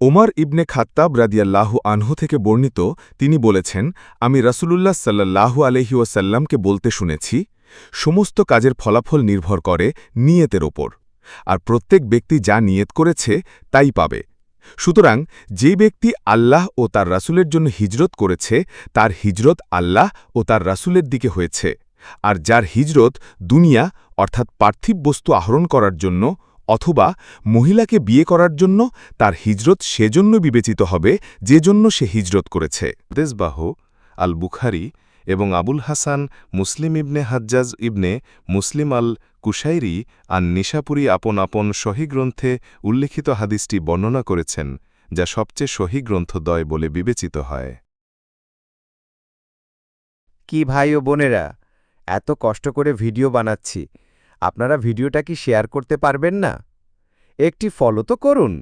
ওমর ইবনে খাত্তাব রাদিয়াল্লাহু আনহু থেকে বর্ণিত তিনি বলেছেন, আমি রাসূলুল্লাহ সাল্লাল্লাহু আলাইহি ওয়াসাল্লামকে বলতে শুনেছি, সমস্ত কাজের ফলাফল নির্ভর করে নিয়তের ওপর, আর প্রত্যেক ব্যক্তি যা নিয়ত করেছে তাই পাবে। সুতরাং যে ব্যক্তি আল্লাহ ও তার রাসূলের জন্য হিজরত করেছে তার হিজরত আল্লাহ ও তার রাসূলের দিকে হয়েছে, আর যার হিজরত দুনিয়া অর্থাৎ পার্থিব বস্তু আহরণ করার জন্য অথবা মহিলাকে বিয়ে করার জন্য, তার হিজরত সেজন্য বিবেচিত হবে যে জন্য সে হিজরত করেছে। দেশবাহ আল বুখারি এবং আবুল হাসান মুসলিম ইবনে হাজ্জাজ ইবনে মুসলিম আল কুশাইরি আর নিশাপুরী আপন আপন সহি গ্রন্থে উল্লিখিত হাদিসটি বর্ণনা করেছেন, যা সবচেয়ে সহি গ্রন্থদ্বয় বলে বিবেচিত হয়। কি ভাই ও বোনেরা, এত কষ্ট করে ভিডিও বানাচ্ছি, আপনারা ভিডিওটা কি শেয়ার করতে পারবেন না? একটি ফলো তো করুন।